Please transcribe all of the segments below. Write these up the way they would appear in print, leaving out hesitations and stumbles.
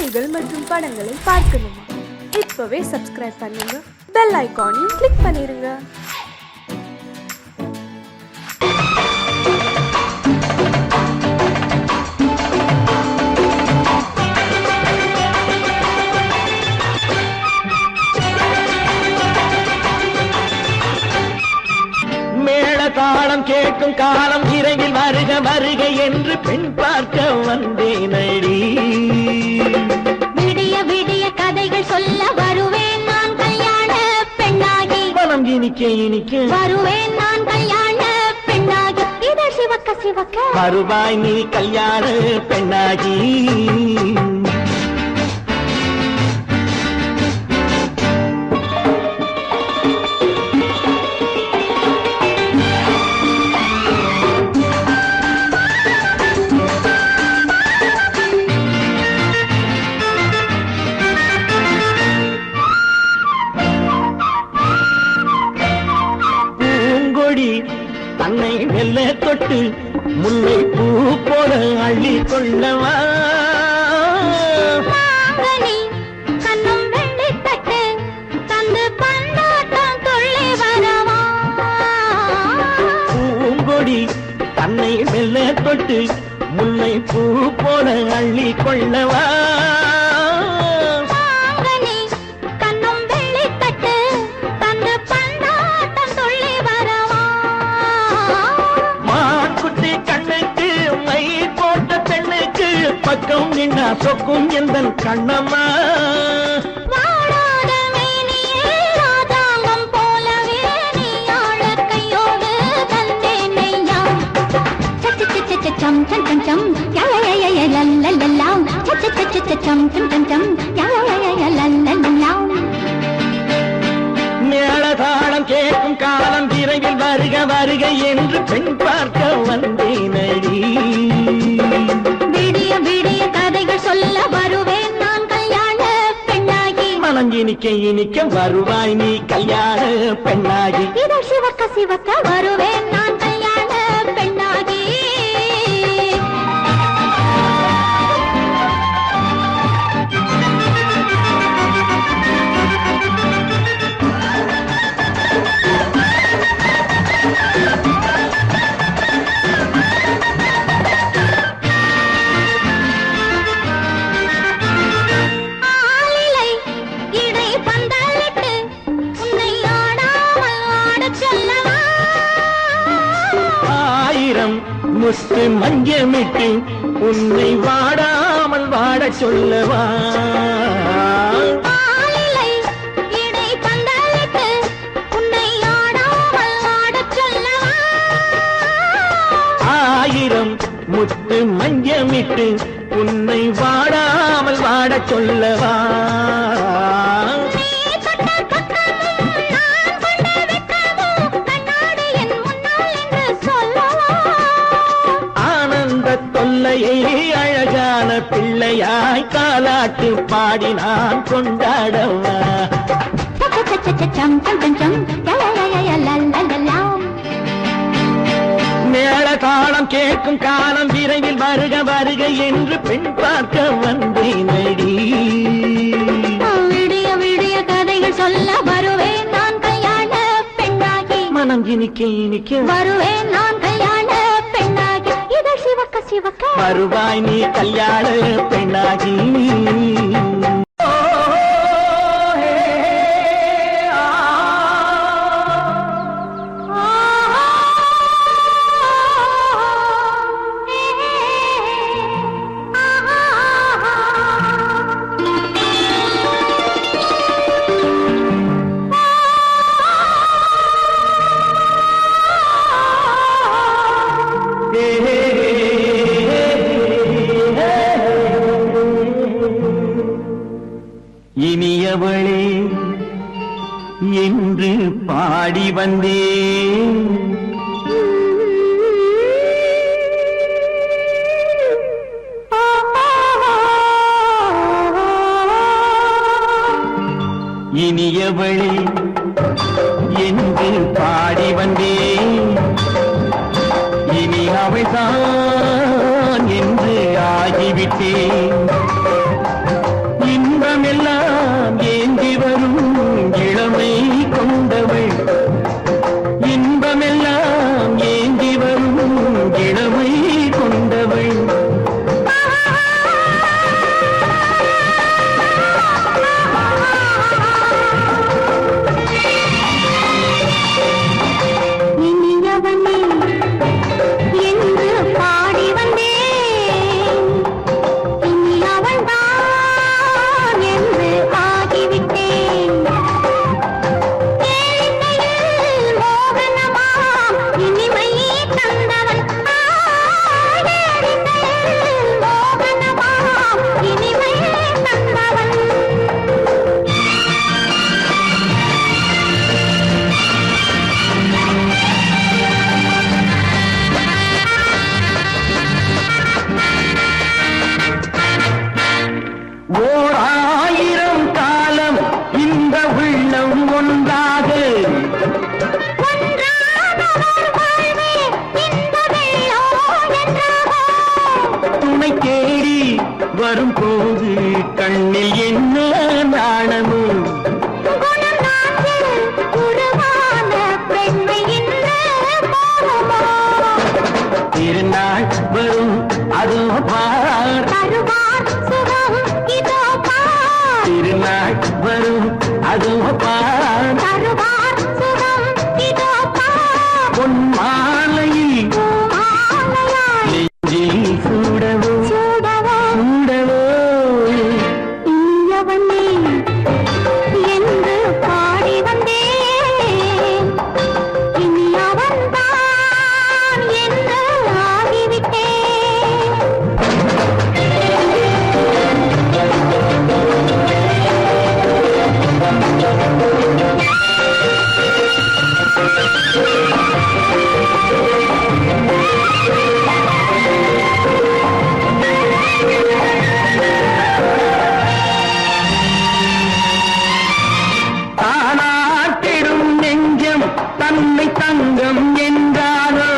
செய்திகள் மற்றும் படங்களை பார்க்கணுமா? இப்பவே சப்ஸ்கிரைப் பண்ணுங்க, பெல் ஐகானையும் கிளிக் பண்ணிருங்க. தாளம் கேட்கும் காலம் விரைவில் வருக வருக என்று பெண் பார்க்க வந்தேனடி. விடிய விடிய கதைகள் சொல்ல வருவேன் நான் கல்யாண பெண்ணாகி. மனம் இனிக்க இனிக்க வருவேன் நான் கல்யாண பெண்ணாகி. இதழ் சிவக்க சிவக்க வருவாய் நீ கல்யாண பெண்ணாகி. தன்னை மெல்ல தொட்டு முல்லை பூ போல அள்ளி கொள்ளவா. கண்ணும் வெள்ளி தட்டு தந்து பந்தாட்டம் துள்ளி வரவா. பூங்கொடி தன்னை மெல்ல தொட்டு முல்லை பூ போல அள்ளி கொள்ளவா. பக்கம் நின்னா சொக்கும் எந்தன் கண்ணம்மா. வாடாத மேனியே ராதாங்கம் போலவே நீ ஆள கையோடு தந்தேன் நெய்யா. சச்ச சச்ச சச்சம் சம் சம் சம் யய லல்லல்லாம். சச்ச சச்ச சச்சம் சம் சம் சம் யய லல்லல்லாம். மேளதாளம் கேட்கும் காலம் விரைவில் வருக வருக என்று பெண் பார்க்க வந்தேனடி. விடிய விடிய கதைகள் சொல்ல வருவேன் நான் கல்யாண பெண்ணாகி. மனம் இனிக்க இனிக்க வருவாய் நீ கல்யாண பெண்ணாகி. இதழ் சிவக்க சிவக்க வருவேன் நான் கல்யாண பெண்ணாகி. முத்து மஞ்சமிட்டு உன்னை வாடாமல் வாட சொல்லவா. ஆயிரம் முத்து மஞ்சமிட்டு உன்னை வாடாமல் வாட சொல்லவா. அழகான பிள்ளையாய் காலாட்டு பாடி நான் கொண்டாடவா. மேளதாளம் கேட்கும் காலம் விரைவில் வருக வருக என்று பெண் பார்க்க வந்தேனடி. விடிய விடிய கதைகள் சொல்ல வருவேன் நான் கல்யாண பெண்ணாகி. மனம் இனிக்க இனிக்க வருவேன் நான் கல்யாண பெண்ணாகி. இதழ் சிவக்க சிவக்க வருவாய் நீ கல்யாண பெண்ணாகி. இனியவளே என்று பாடி வந்தேன். இனியவளே என்று பாடி வந்தேன். இனி அவள்தான் என்று ஆகிவிட்டேன். ஓர் ஆயிரம் காலம் இந்த உள்ளம் ஒன்றாக துணை தேடி வரும்போது கண்ணில் என்ன நாணமும் திருநாள் வரும் அதோ பார் திருநாள் வரும் அதோ பார் பொன் மாலையில் நெஞ்சில் சூடவோ சூடவோ என்று பாடி வந்தேன் இனி அவன்தான் என்று ஆகிவிட்டேன் தானாட்டிடும் நெஞ்சம் தன்னை தங்கம் என்றாரோ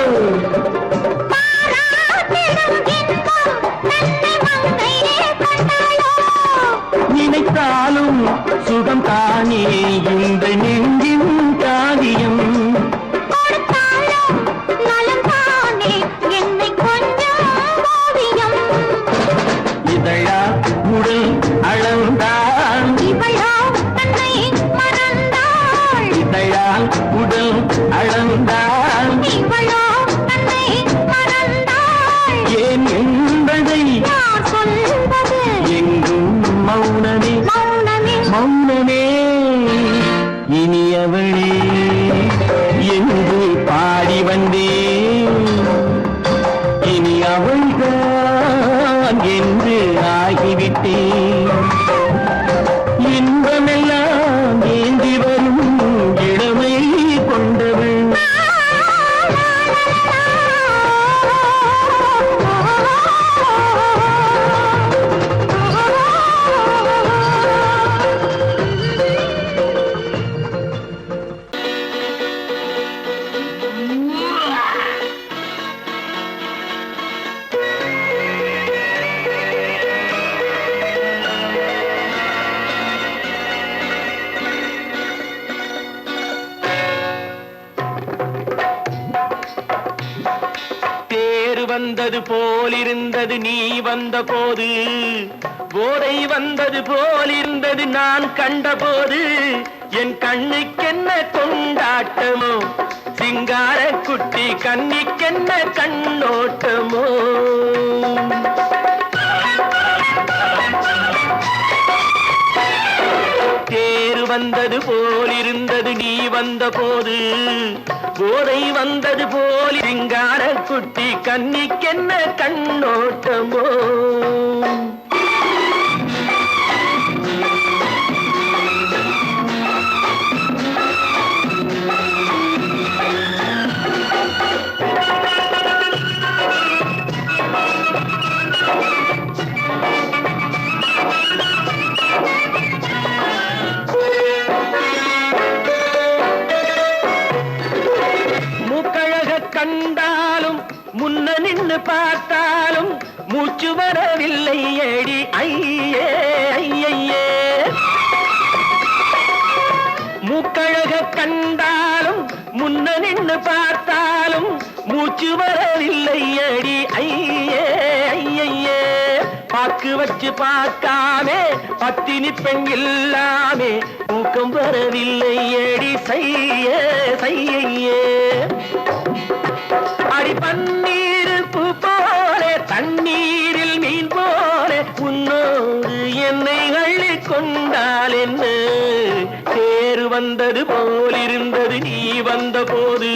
நினைத்தாலும் சுகம் தானே இந்த நெஞ்சின் காரியம் இதழா உடல் அளந்தான் இதழால் உடல் அளந்தான் ஏன் என்பதை எங்கும் மௌனமே மௌனமே இனியவளே என்று பாடி வந்தேன் இனி அவள்தான் என்று ஆகிவிட்டேன் இன்பமெல்லாம் ஏந்தி வரும் இளமை கொண்டவள் தேர் வந்தது போலிருந்தது நீ வந்த போது போதை வந்தது போலிருந்தது நான் கண்டபோது என் கண்ணுக்கென்ன கொண்டாட்டமோ சிங்கார குட்டி கண்ணிக்கென்ன கண்ணோட்டமோ தேர் வந்தது போலிருந்தது நீ வந்த போது போதை வந்தது போல் சிங்கார குட்டி கண்ணிக்கென்ன கண்ணோட்டமோ கண்டாலும் முன்ன நின்று பார்த்தாலும் மூச்சு வரவில்லை ஏடி ஐயே ஐயே மூக்கழக கண்டாலும் முன்ன நின்று பார்த்தாலும் மூச்சு வரவில்லை ஏடி ஐயே ஐயே பாக்கு வச்சு பார்க்காமே பத்தினி பெண் இல்லாமே தூக்கம் வரவில்லை ஏடி செய்ய செய்யே அடி பன்னீர் பூ போல தண்ணீரில் மீன் போல உன்னோடு என்னை அள்ளி கொண்டால் என்ன தேர் வந்தது போலிருந்தது நீ வந்த போது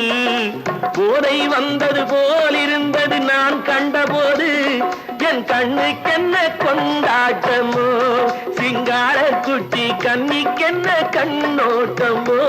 போதை வந்தது போலிருந்தது நான் கண்டபோது என் கண்ணுக்கென்ன கொண்டாட்டமோ சிங்கார குட்டி கண்ணிக்கென்ன கண்ணோட்டமோ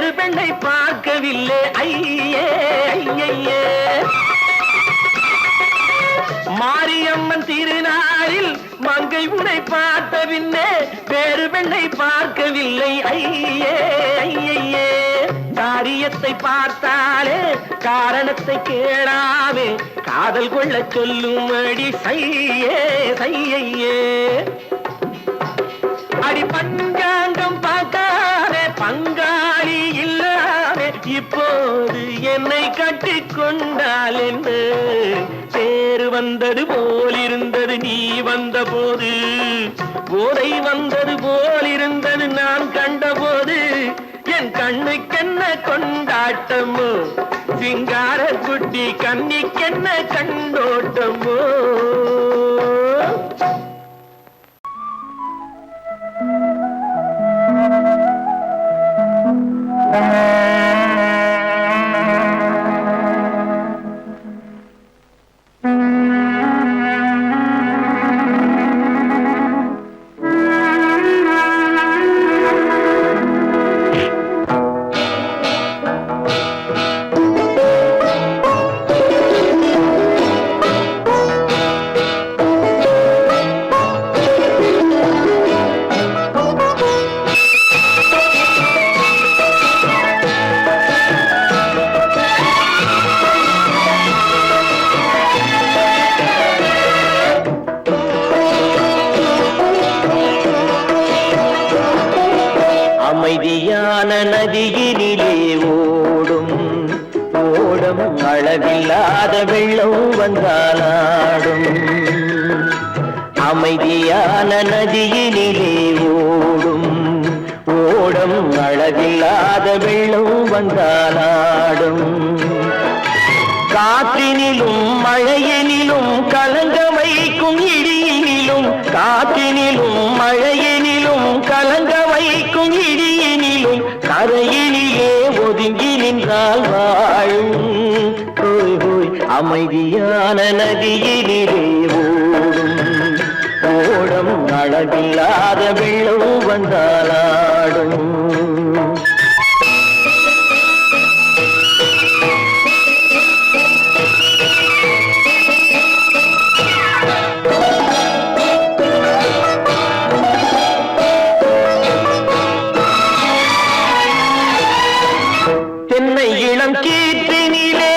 வேறு பெண்ணை பார்க்கவில்லை ஐயே ஐயே. மாரியம்மன் திருநாளில் மங்கை உன்னை பார்த்த பின்னே வேறு பெண்ணை பார்க்கவில்லை ஐயே ஐயே. காரியத்தை பார்த்தாலே காரணத்தை கேளாமே காதல் கொள்ள சொல்லும்படி சையே சையே. அடி பஞ்சாங்கம் பார்க்காதே பங்காளி இல்லாமே இப்போது என்னை கட்டிக்கொண்டால் என்ன பேரு வந்தது போலிருந்தது நீ வந்த போது போதை வந்தது போலிருந்தது நான் கண்டபோது என் கண்ணுக்கென்ன கொண்டாட்டமோ சிங்கார குட்டி கண்ணிக்கென்ன கண்டோட்டமோ. அமைதியான நதியினிலே ஓடும் ஓடம் அளவில்லாத வெள்ளம் வந்தாலாடும். அமைதியான நதியினிலே ஓடும் ஓடம் அளவில்லாத வெள்ளம் வந்தாலாடும். காற்றினிலும் மழையினிலும் கலங்க வைக்கும் இடியினிலும் காற்றினிலும் மழையினிலும் கலங்க வைக்கும் இடியினிலும் கரையினிலே ஒதுங்கி நின்றால் வாழும். ஹோய் ஹோய் அமைதியான நதியினிலே ஓடும் ஓடம் அளவில்லாத வெள்ளம் வந்தாலாடும். தென்னை இளம் கீற்றினிலே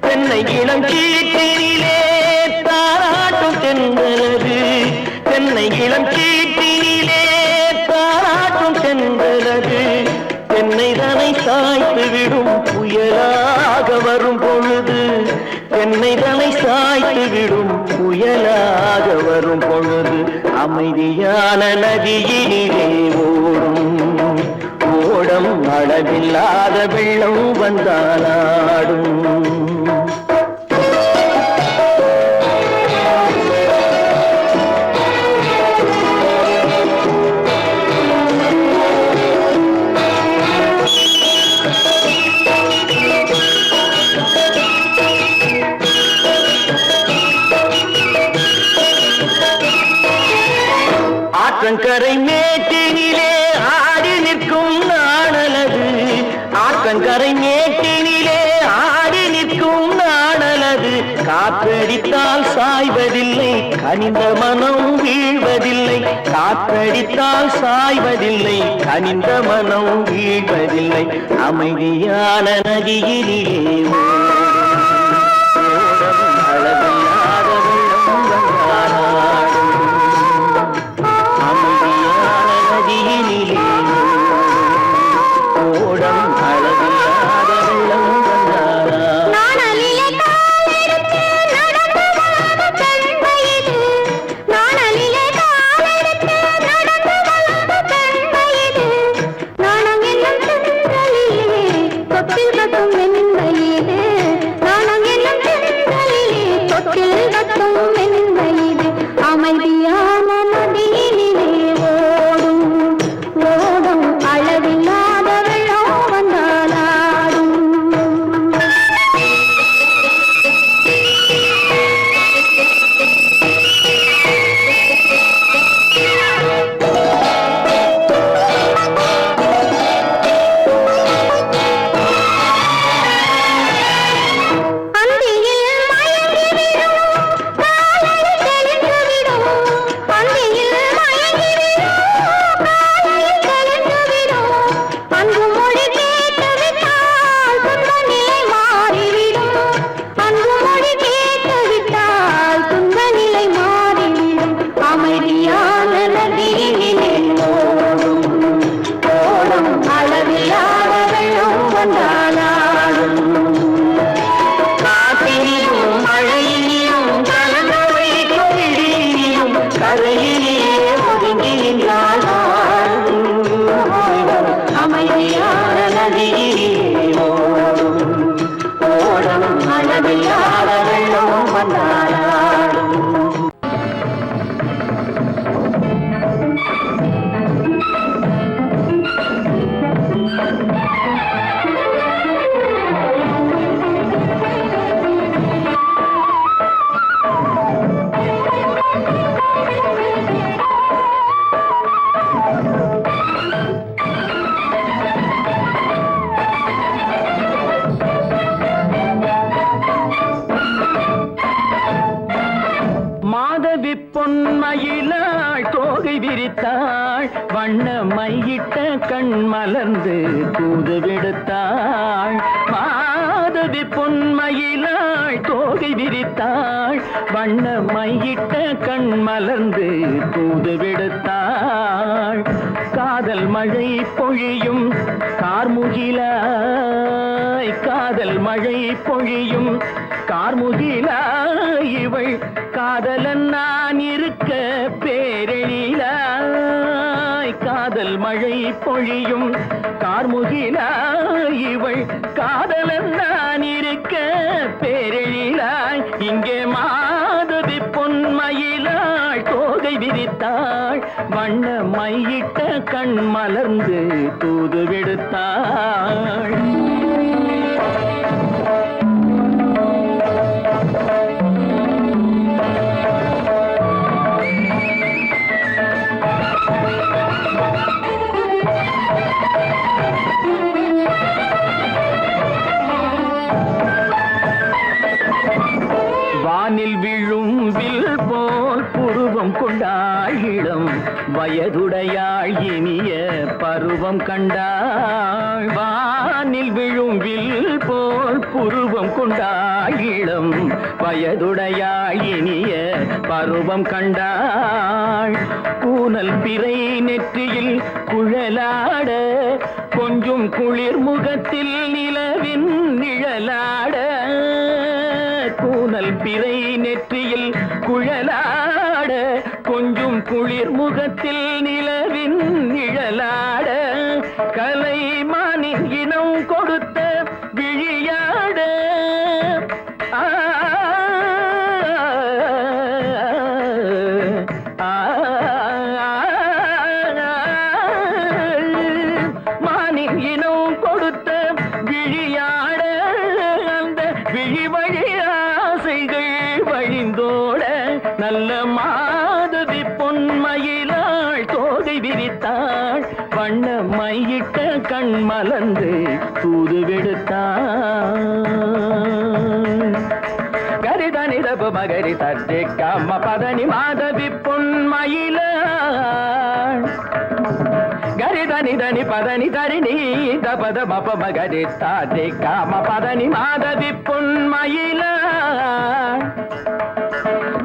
தென்னை இளம் கீற்றினிலே தாராட்டும் தென்றலது. தென்னை இளம் கீற்றினிலே தாராட்டும் தென்றலது. தென்னை தனை சாய்த்து விடும் புயலாக வரும் பொழுது தென்னை தனை சாய்த்து விடும் புயலாக வரும் பொழுது அமைதியான நதியினிலே ஓடும் ஓடம் அளவில்லாத வெள்ளம் வந்தாலாடும். ஆற்றங்கரை மேட்டினிலே ஆடி நிற்கும் நாணலது. ஆற்றங்கரை மேட்டினிலே ஆடி நிற்கும் நாணலது. காற்றடித்தால் சாய்வதில்லை கனிந்த மனம் வீழ்வதில்லை. காற்றடித்தால் சாய்வதில்லை கனிந்த மனம் வீழ்வதில்லை. அமைதியான நதியினிலே ஓடும் அளவில்லாத வெள்ளம் வந்தாலாடும். அமைதியான நதியினிலே ஓடம் அளவில்லாத வெள்ளம் வந்தாலாடும். அமைதியான நதியினிலே ஓடும் ஓடும் அளவில்லாத வெள்ளம் வந்தாலாடும். கரையிலே ஒதுங்கி நின்றால் அமைதியான நதியிலே ஓடும் ஓடும் அளவில்லாத வெள்ளம் வந்தாடும். மாதவி பொன்மயிலாள் தோகை விரித்தாள் வண்ண மையிட்ட கண் மலர்ந்து தூது விடுத்தாள். மாதவி பொன்மயிலாள் தோகை விரித்தாள் வண்ண மையிட்ட கண் மலர்ந்து தூது விடுத்தாள். காதல் மழை பொழியும் கார்முகிலாய் காதல் மழை பொழியும் கார்முகிலாய் இவள் காதலன் நான் இருக்க பேரெழிலாய். காதல் மழை பொழியும் கார்முகிலாய் இவள் காதலன் நான் இருக்க பேரெழிலாய். இங்கே மாதவி பொன்மயிலாள் தோகை விரித்தாள் வண்ண மையிட்ட கண் மலர்ந்து தூது விடுத்தாள். வானில் விழும் வில் போல் புருவம் கொண்டாள் இளம் வயதுடையாள் இனிய பருவம் கண்டாள். வானில் விழும் வில் போல் புருவம் கொண்டாள் இளம் வயதுடையாள் இனிய பருவம் கண்டாள். கூனல் பிறை நெற்றியில் குழலாட கொஞ்சம் குளிர் முகத்தில் நிலவின் நிழலாட. கூனல் பிறை நெற்றியில் குழலாட கொஞ்சம் குளிர் முகத்தில் நிலவின் நிழலாட. கலைமானின் இனம் கொடுத்த விழியாட. மானின் இனம் கொடுத்த விழியாட. அந்த விழி வழி ஆசைகள் வழிந்தோட நல்ல மாதவி பொன்மயிலாள் தோகை விரித்தாள் வண்ண மையிட்ட கண் மலர்ந்து தூது விடுத்தாள். கரிதனி தப மகரி தர்ஜி கம்ம பதனி மாதவி பொன்மயிலாள். கரிதனி தனி பதனி தரிணி தபத மப மகரி தர்ஜி கம்ம பதனி மாதவி பொன்மயிலாள்.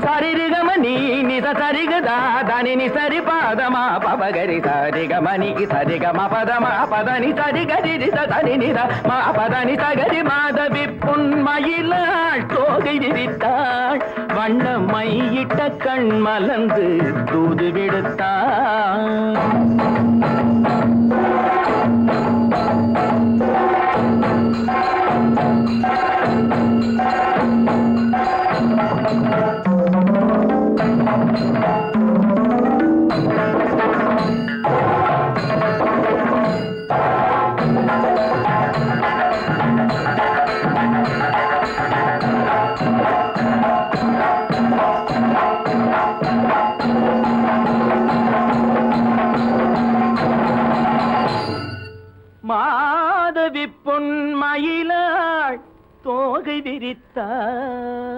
சரிகமணி நித சரிகதா தனி நி சரி பாதமா பபகரி சரிகமணி சரிகம பதமா பதனி சரிகரி தனி நித மா பதனி சகரி மாதவி பொன்மயிலாள் தோகை விரித்தாள் வண்ண மையிட்ட கண் மலர்ந்து தூது விடுத்தாள். மாதவி பொன்மயிலாள் தோகை விரித்தாள்.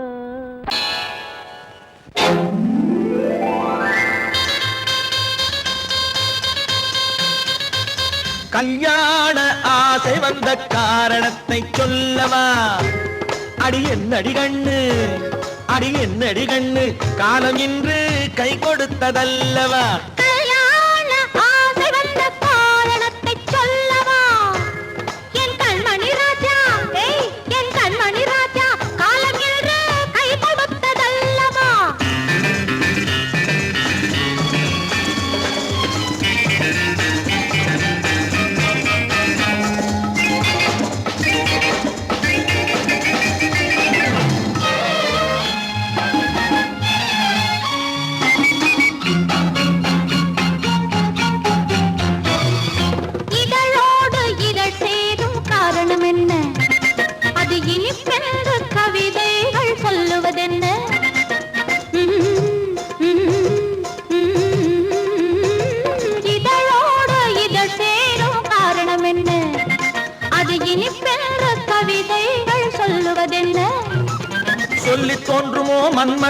கல்யாண ஆசை வந்த காரணத்தை சொல்லவா? அடி என்னடி கண்ணு அடி என்னடி கண்ணு காலம் இன்று கை கொடுத்ததல்லவா?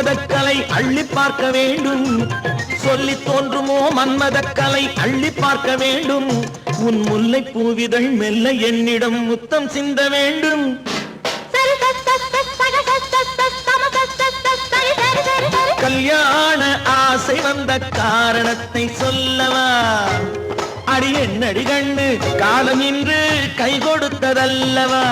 மன்மதக்கலை அள்ளி பார்க்க வேண்டும் சொல்லி தோன்றுமோ மன்மதக்கலை அள்ளி பார்க்க வேண்டும் உன் முல்லை பூவிதழ் மெல்ல என்னிடம் முத்தம் சிந்த வேண்டும் கல்யாண ஆசை வந்த காரணத்தை சொல்லவா அடி என்னடி கண்டு காலம் இன்று கை கொடுத்ததல்லவா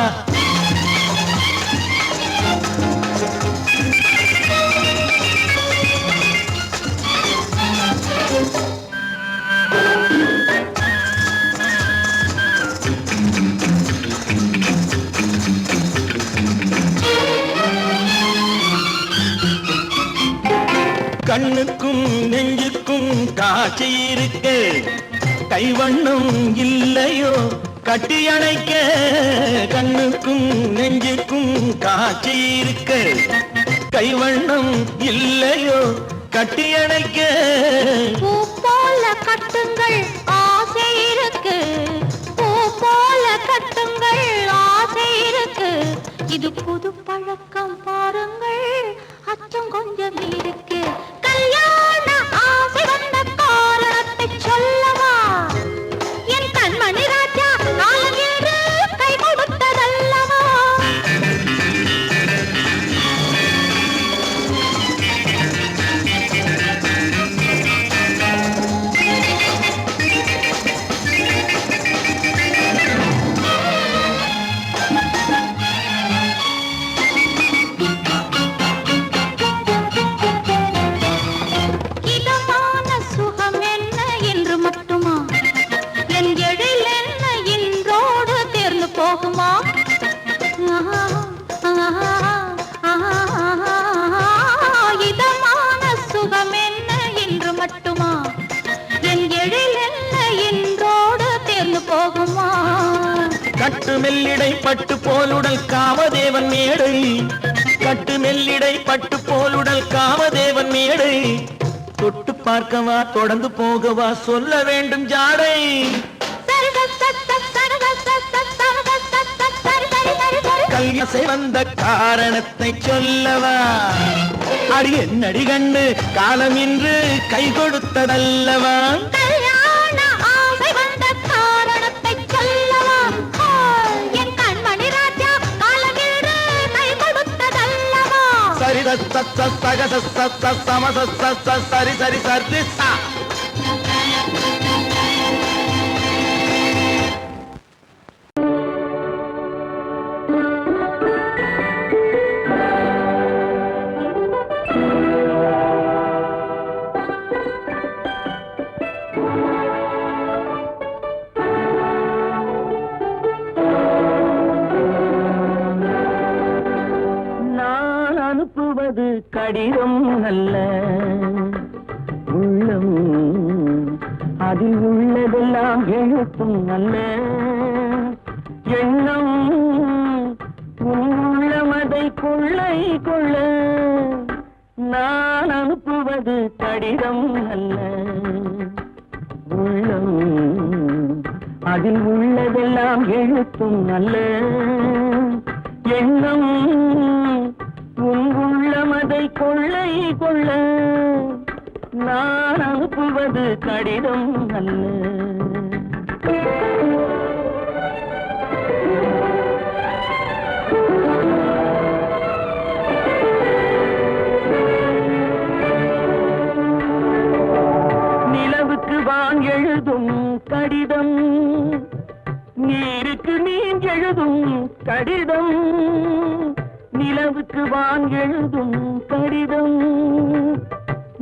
கண்ணுக்கும் நெஞ்சுக்கும் காட்சி இருக்கு கைவண்ணம் இல்லையோ கட்டி அணைக்க கண்ணுக்கும் நெஞ்சுக்கும் காட்சி இருக்கு கைவண்ணம் இல்லையோ கட்டி அணைக்க பூ போல கட்டுங்கள் ஆசை இருக்கு பூ போல கட்டுங்கள் ஆசை இருக்கு இது புது பழக்கம் பாருங்கள் அச்சம் கொஞ்சம் இருக்கு கல்யாண ஆசை வந்த காரணத்தை சொல்லவா என் கண்மணி ராஜா காலம் என்று கை கொடுத்ததல்லவா இதமான சுகம் என்ன என்று மட்டுமா என் எழில் என்ன என்றோடு தேர்ந்து போகுமா கட்டு மெல்லிடை பட்டு போலுடல் காமதேவன் மேடை கட்டு மெல்லிடை பட்டு போலுடல் காமதேவன் மேடை தொட்டு பார்க்கவா தொடர்ந்து போகவா சொல்ல வேண்டும் ஜாடை கல்யாசை வந்த காரணத்தை சொல்லவா அடி என்னடி கண்டு காலம் இன்று கை கொடுத்ததல்லவா கல்யாண ஆசை வந்த காரணத்தை சொல்லவா என் கண்மணி ராஜா காலம் என்று கை கொடுத்ததல்லவா சரி சக சம சரி சரி சரி சா அனுப்புவது கடிதம் அல்ல உள்ளம் அதில் உள்ளதெல்லாம் எழுத்தும் அல்ல எண்ணம் உள்ளமதை கொள்ளை கொள்ள நான் அனுப்புவது கடிதம் அல்ல உள்ளம் அதில் உள்ளதெல்லாம் எழுத்தும் அல்ல எண்ணம் உள்ளமதை கொள்ளை கொள்ள நான் அனுப்புவது கடிதம் அல்ல நிலவுக்கு வான் எழுதும் கடிதம் நீருக்கு நீர் எழுதும் கடிதம் நிலவுக்கு வான் எழுதும் கடிதம்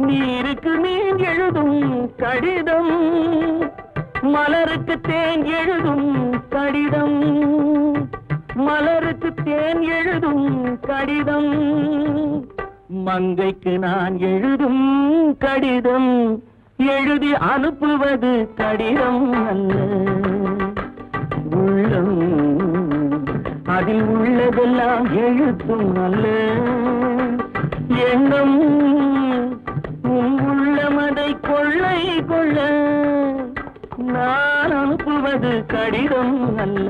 நீருக்கு நீர் எழுதும் கடிதம் மலருக்கு தேன் எழுதும் கடிதம் மலருக்கு தேன் எழுதும் கடிதம் மங்கைக்கு நான் எழுதும் கடிதம் எழுதி அனுப்புவது கடிதம் அல்ல உள்ளம் அதில் உள்ளதெல்லாம் எழுத்தும் அல்ல எண்ணம் உள்ளமதை கொள்ளை கொள்ள நான் அனுப்புவது கடிதம் அல்ல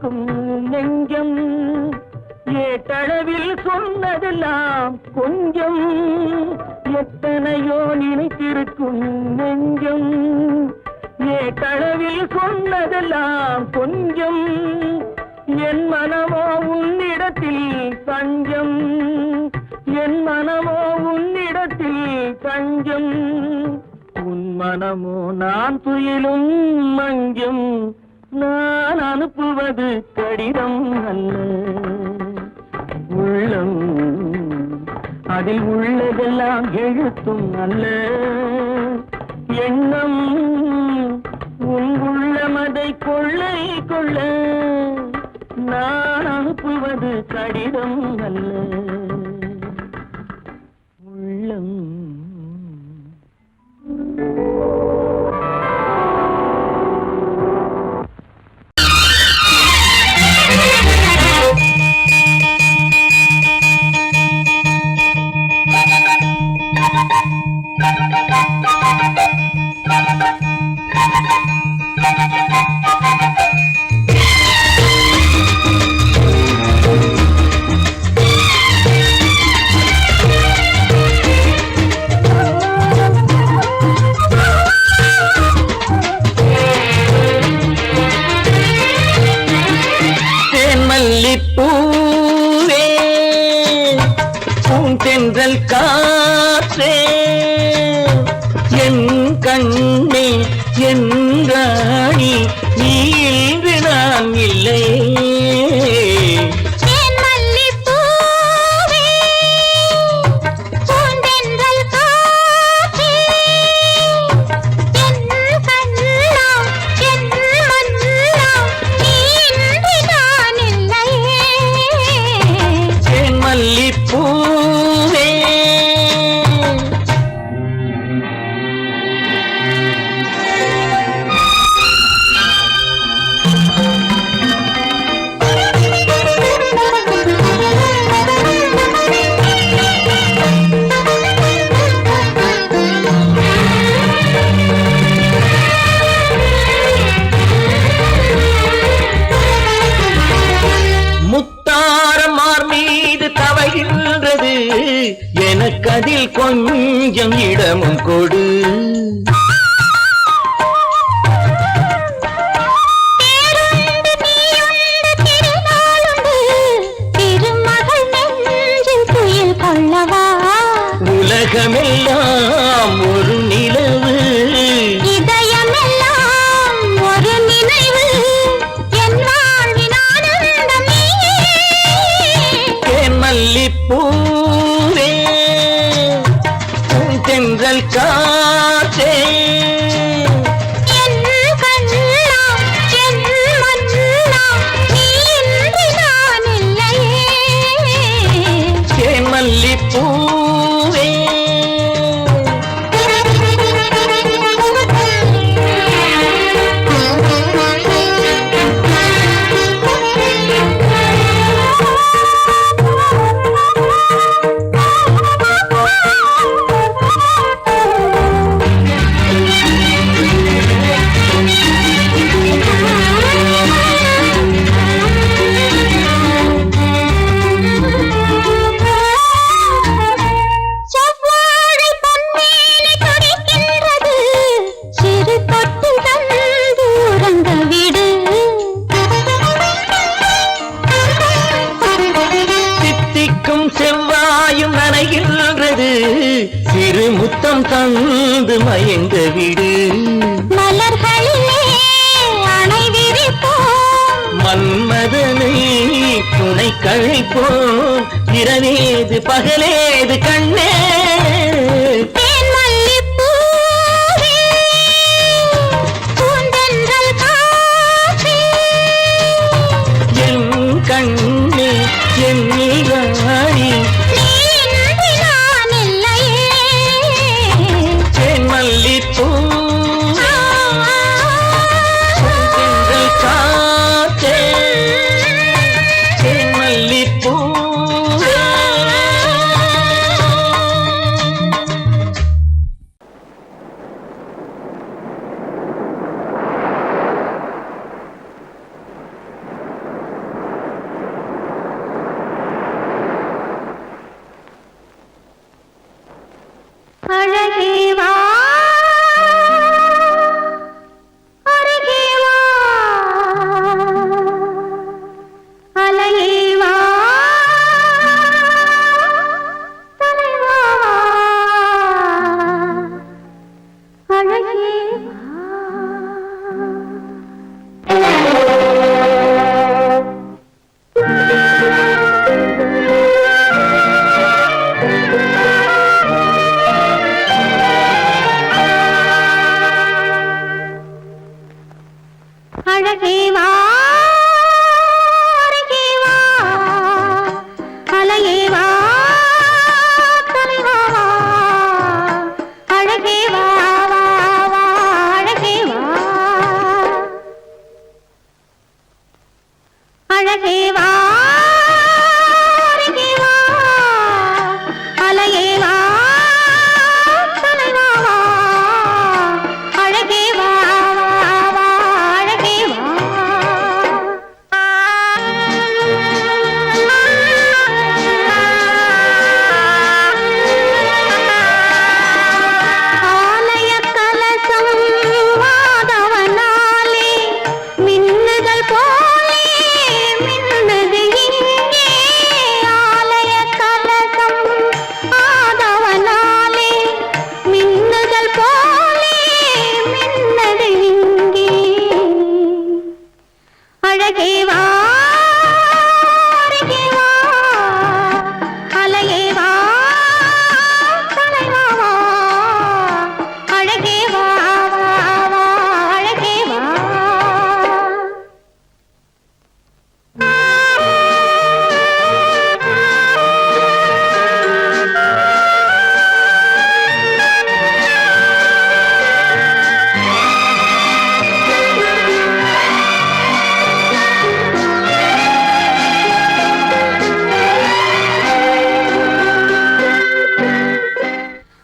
இருக்கும் நெஞ்சம் ஏட்டளவில் சொன்னதெல்லாம் கொஞ்சம் எத்தனையோ நினைத்திருக்கும் நெஞ்சம் ஏட்டளவில் சொன்னதெல்லாம் கொஞ்சம் என் மனமோ உன்னிடத்தில் தஞ்சம் என் மனமோ உன்னிடத்தில் தஞ்சம் உன் மனமோ நான் துயிலும் மஞ்சம் நான் அனுப்புவது கடிதம் அல்ல உள்ளம் அதில் உள்ளதெல்லாம் எழுத்தும் அல்ல எண்ணம் உன் உள்ளமதை கொள்ளை கொள்ள நான் அனுப்புவது கடிதம் அல்ல உள்ளம் பூவே பூந்தென்றல் காற்றே என் கண்ணே என் ராணி நீ இன்று நான் இல்லை எனக்கதில் கொஞ்சம் இடமும் கொடு உலகமெல்லாம் ஒரு நிலவு இதயமெல்லாம் ஒரு நினைவு என் வாழ்வின் ஆனந்தம் தேன் மல்லிப்பூவே தென்றல் காற்றே என் கண்ணா என் மன்னா நீ இன்று நான் இல்லையே தேன் மல்லிப்பூவே செவ்வாயும் நனைகின்றது சிறு முத்தம் தந்து மயங்க விடு மலர்களிலே அணை விரிப்போம் மன்மதனை துணை கழிப்போம் இரவேது பகலேது கண்ணே தேன் மல்லிப்பூவே பூந்தென்றல் காற்றே என் கண்ணே என் ராணி நீ இன்று நான் இல்லையே தேன் மல்லிப்பூ தென்றல் காற்றே தேன் மல்லிப்பூ அழகே வா அருகே வா அலையே வா தலைவா அழகே வா அழகே வா அருகே வா அலையே வா தலைவா வா அழகே வா வா வா அழகே வா அழகே வா அருகே வா அலையே வா தலைவா வா அழகே வா அழகே வா அருகே வா அலையே வா தலைவா வா அழகே வா வா வா அழகே வா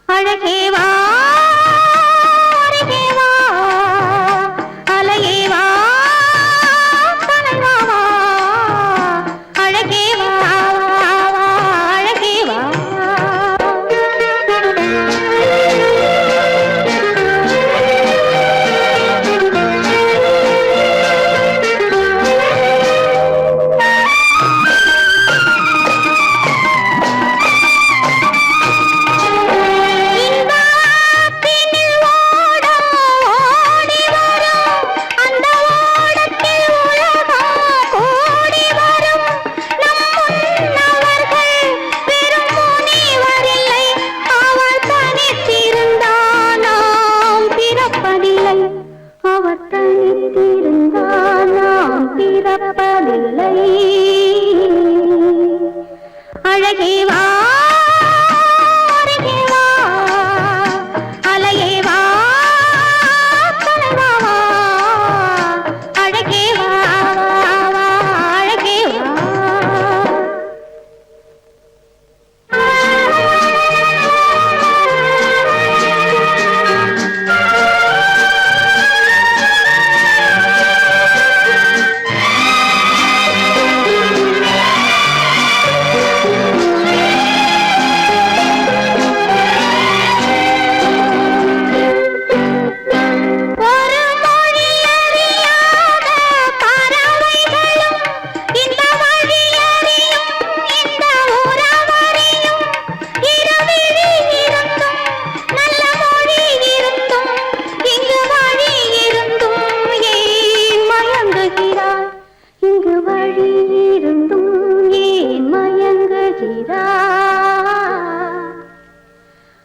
அழகே வா அருகே வா அலையே வா தலைவா வா அழகே வா வா வா அழகே வா அழகே வா அருகே வா அலையே வா தலைவா வா அழகே வா வா வா அழகே வா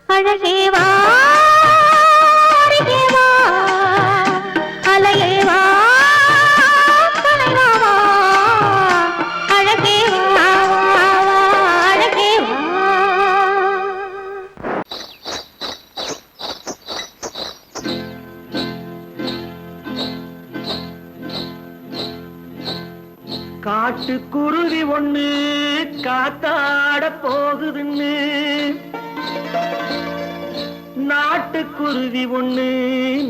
அழகே வா அருகே வா அலையே வா தலைவா வா அழகே வா வா வா அழகே வா காட்டுக்குருவி ஒண்ணு காத்தாட போகுதுன்னு நாட்டுக்குருவி ஒண்ணு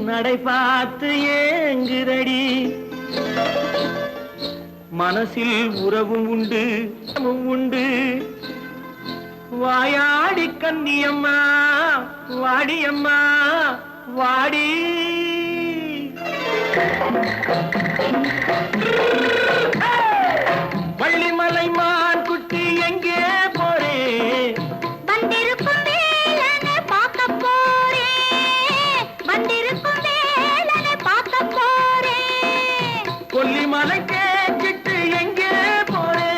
நடை பார்த்து ஏங்குதடி. மனசில் உறவும் உண்டு வாயாடி கன்னியம்மா வாடியம்மா வாடி. வள்ளிமலை மான் குட்டி எங்கே போறே? வந்திருக்கும் வேலனை பார்க்க போறேன், வந்திருக்கும் வேலனை பார்க்க போறேன். கொல்லிமலை கேச்சிட்டு எங்கே போறே?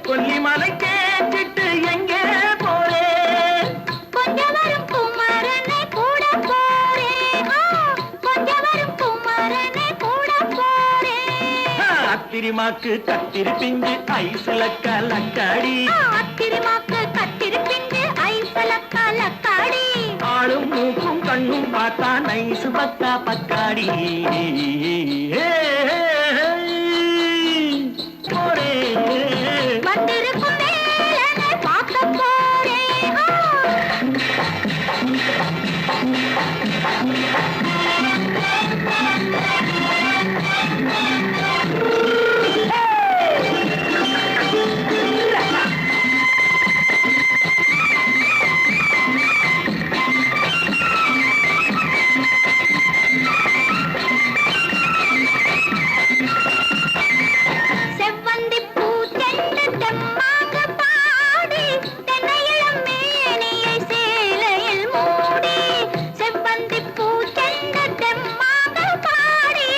கொல்லிமலை கேச்சிட்டு எங்கே போறே? கொஞ்சம் வரும் குமரனை கூட போறேன், கொஞ்சம் வரும் குமரனை கூட போறேன். அத்திரிமாக்கு கத்திரி பிஞ்சு ஐசுல கலக்காடி, அத்திரிமாக்கு கத்திரி பிஞ்சு ஐசல கலக்காடி. ஆளும் மூக்கும் கண்ணும் பார்த்தா நைசு பக்கா பக்காடி. போரே வந்திருக்கும் வேலனை பார்க்க போறேன். செவ்வந்தி பூ செண்டு தெம்மாக பாடி, தென்னையிளம் மேனியை சேலையில் மூடி. செவ்வந்தி பூ செண்டு தெம்மாக பாடி,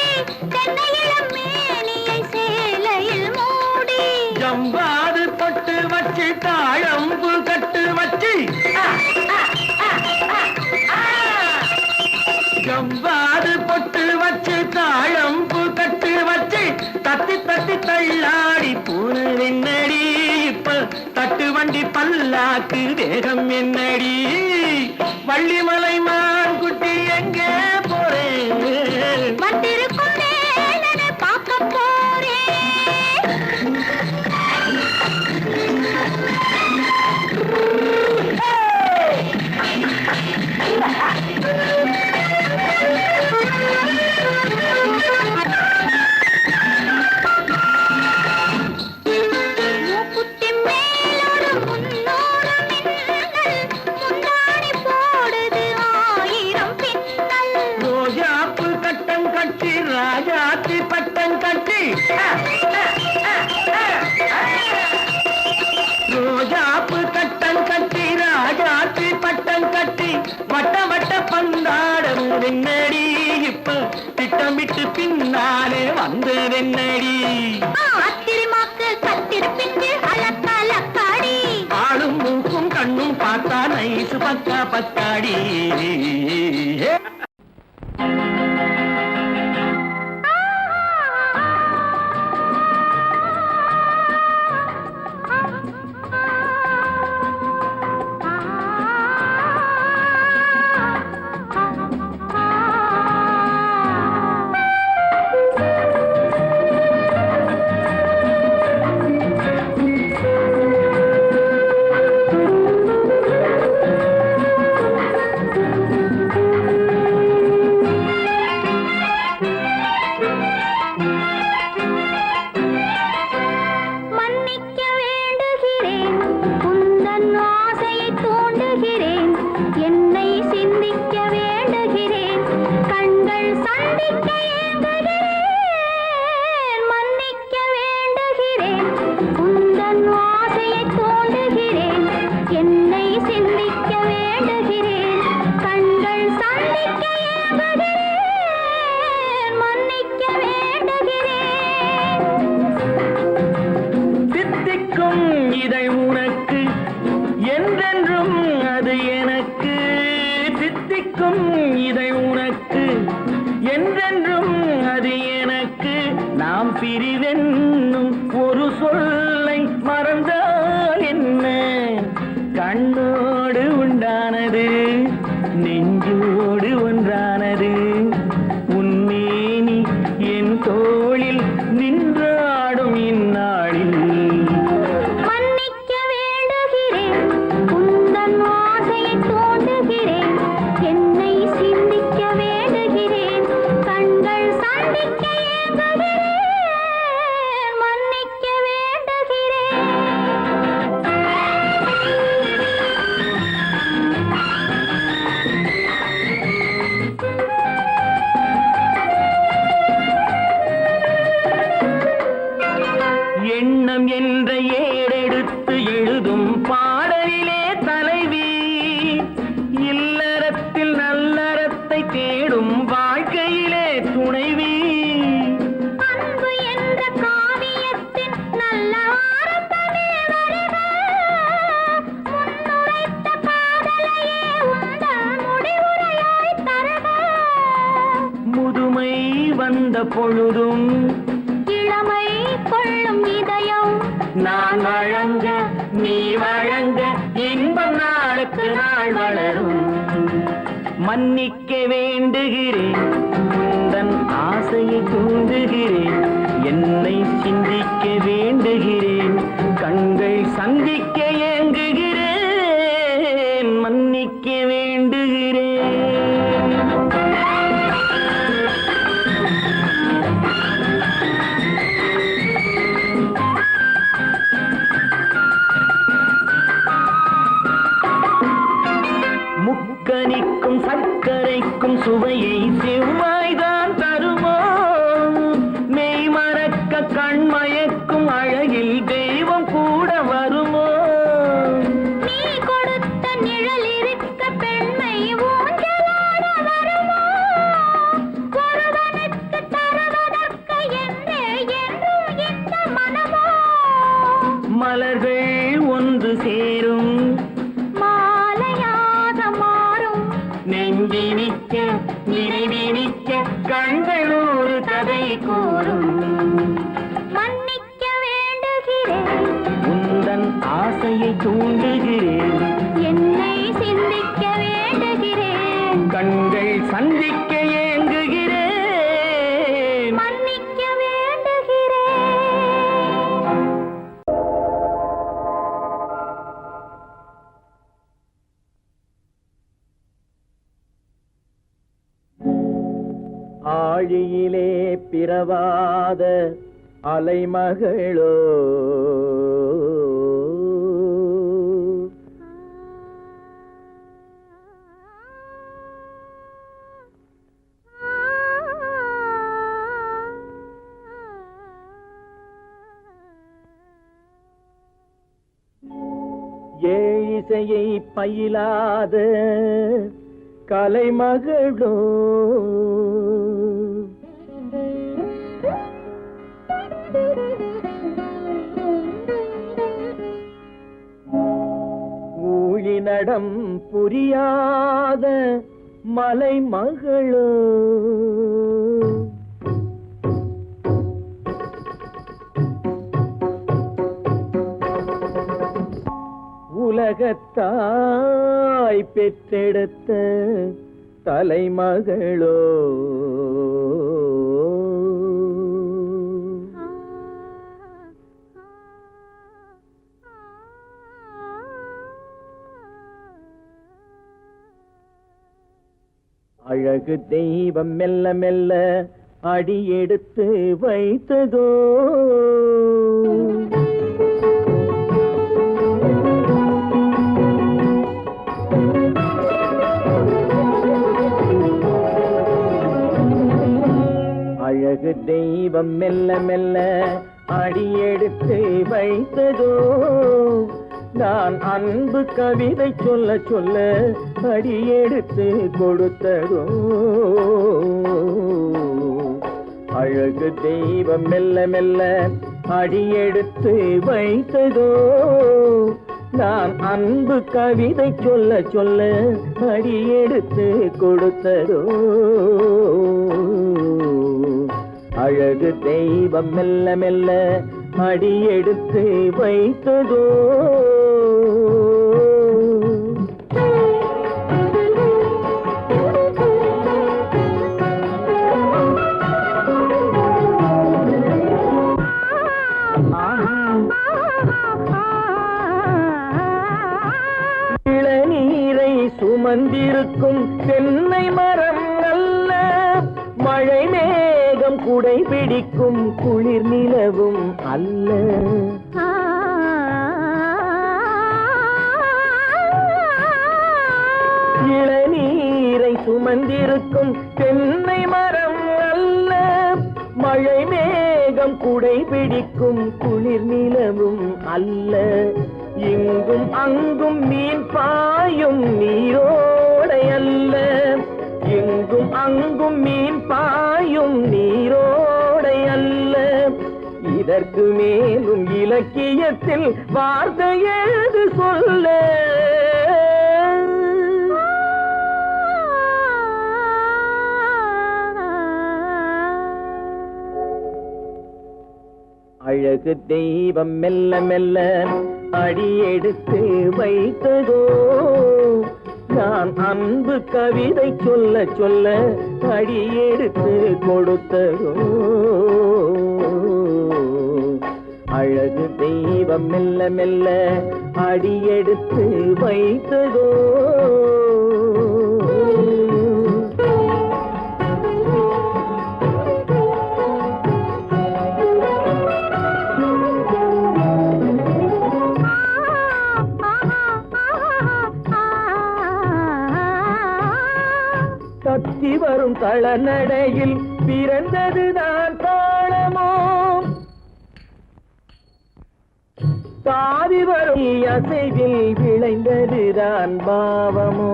தென்னையிளம் மேனியை சேலையில் மூடி. ஜம்பாது பொட்டு வச்சு தாழம்பு கட்டு வச்சு, ஜம்பாது பொட்டு வச்சு தாழம்பு கட்டு வச்சு தத்தி தத்தி தள்ளாடி பூனை என்னடி. இப்ப தட்டு வண்டி பல்லாக்கு வேகம் என்னடி. வள்ளிமலை மான் குட்டி எங்கே போறேன்? வந்திருக்கும் வேலனை பார்க்க போறேன். மூக்குத்தி மேலோடு முன்னோடு மின்னல், முந்தாணி போடுது ஆயிரம் பின்னல். ரோஜாப்பு கட்டம் கட்டி ராஜாத்தி பட்டம் கட்டி, ரோஜாப்பு கட்டம் கட்டி ராஜாத்தி பட்டம் கட்டி வட்ட வட்ட பந்தாடம் என்னடி. இப்ப திட்டமிட்டு பின்னாலே வந்து என்னடி. அத்திரிமாக்கு கத்திரி பிஞ்சு அலக்காடி. ஆளும் மூக்கும் கண்ணும் பார்த்தா நைசு பக்கா பக்காடி. மன்னிக்க வேண்டுகிறேன், உந்தன் ஆசையை தூண்டுகிறேன், என்னை சிந்திக்க வேண்டுகிறேன், கண்கள் சந்திக்க ஏங்குகிறேன். மன்னிக்க வேண்டுகிறேன், உந்தன் ஆசையை தூண்டுகிறேன், என்னை சிந்திக்க வேண்டுகிறேன், கண்கள் சந்திக்க ஏங்குகிறேன். மன்னிக்க வேண்டுகிறேன். தித்திக்கும் இதை உனக்கு என்றென்றும் அது எனக்கு. தித்திக்கும் இதை உனக்கு என்றென்றும் அது எனக்கு. நாம் பிரிவென்னும் ஒரு சொல்லை மறந்தால் என்ன? கண்ணோடு உண்டானது நெஞ்சோடு ஒன்றானது. உன்மேனி என் தோளில் நின்றாடும் இந்நாளில். மன்னிக்க வேண்டுகிறேன், உந்தன் ஆசையை தூண்டுகிறேன், என்னை சிந்திக்க வேண்டுகிறேன், கண்கள் சந்திக்க ஏங்குகிறேன். மன்னிக்க வேண்டுகிறேன். பொழுதும் இளமை கொள்ளும் இதயம் நான் வழங்க நீ வழங்க இன்பம் நாளுக்கு நாள் வளரும். மன்னிக்க வேண்டுகிறேன், உந்தன் ஆசையை தூண்டுகிறேன், என்னை சிந்திக்க வேண்டுகிறேன், கண்கள் சந்திக்க ஏங்குகிறேன், மன்னிக்க வேண்டுகிறேன். முக்கனிக்கும் சர்க்கரைக்கும் சுவையை செவ்வாய்தான் தருமோ, மெய் மறக்க கண்மயக்கும் அழகில் தெய்வம் கூட வருமோ. நீ கொடுத்த நிழல் இருக்க பெண்மை ஊஞ்சலாட வருமோ, ஒருவனுக்கு தருவதற்கு என்றே என்றும் இந்த மனமோ. மலர்கள் ஒன்று சேரும் மாலையாக மாறும் நெஞ்சினிக்க நினைவினிக்க கண்கள் ஒரு கதை கூறும். மன்னிக்க வேண்டுகிறேன், உந்தன் ஆசையை தூண்டுகிறேன், என்னை சிந்திக்க வேண்டுகிறேன், கண்கள் சந்திக்க ஏங்குகிறேன், மன்னிக்க வேண்டுகிறேன். ஆழியிலே பிறவாத அலைமகளோ, ஏழிசையை பயிலாத கலைமகளோ, ஊழிநடம் புரியாத மலைமகளோ, உலகத்தாய் பெற்றெடுத்த தலைமகளோ, அழகு தெய்வம் மெல்ல மெல்ல அடியெடுத்து வைத்ததோ, அழகு தெய்வம் மெல்ல மெல்ல அடியெடுத்து வைத்ததோ, நான் அன்பு கவிதை சொல்ல சொல்ல அடியெடுத்து கொடுத்ததோ. அழகு தெய்வம் மெல்ல மெல்ல அடியெடுத்து வைத்ததோ, நான் அன்பு கவிதை சொல்ல சொல்ல அடியெடுத்து கொடுத்ததோ. அழகு தெய்வம் மெல்ல மெல்ல அடியெடுத்து வைத்ததோ. இளநீரை சுமந்திருக்கும் தென்னை மரம் அல்ல, மழை மேகம் குடை பிடிக்கும் குளிர் நிலவும் அல்ல. இளநீரை சுமந்திருக்கும் தென்னை மரம் அல்ல, மழை மேகம் குடை பிடிக்கும் குளிர் நிலவும் அல்ல. இங்கும் அங்கும் மீன் பாயும் நீரோடை அல்ல, எங்கும் அங்கும் மீன் பாயும் நீரோடை அல்ல. இதற்கு மேலும் இலக்கியத்தில் வார்த்தை ஏது சொல்ல? அழகு தெய்வம் மெல்ல மெல்ல அடியெடுத்து வைத்ததோ நான் அன்பு கவிதை சொல்ல சொல்ல அடியெடுத்து கொடுத்ததோ அழகு தெய்வம் மெல்ல மெல்ல அடியெடுத்து வைத்ததோ தத்தி வரும் தளநடையில் பிறந்ததுதான் தாளமோ தாவி வரும் அசைவில் விளைந்ததுதான் பாவமோ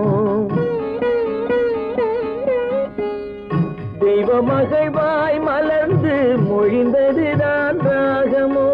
தெய்வ மகிழ்வாய் மலர்ந்து மொழிந்ததுதான் ராகமோ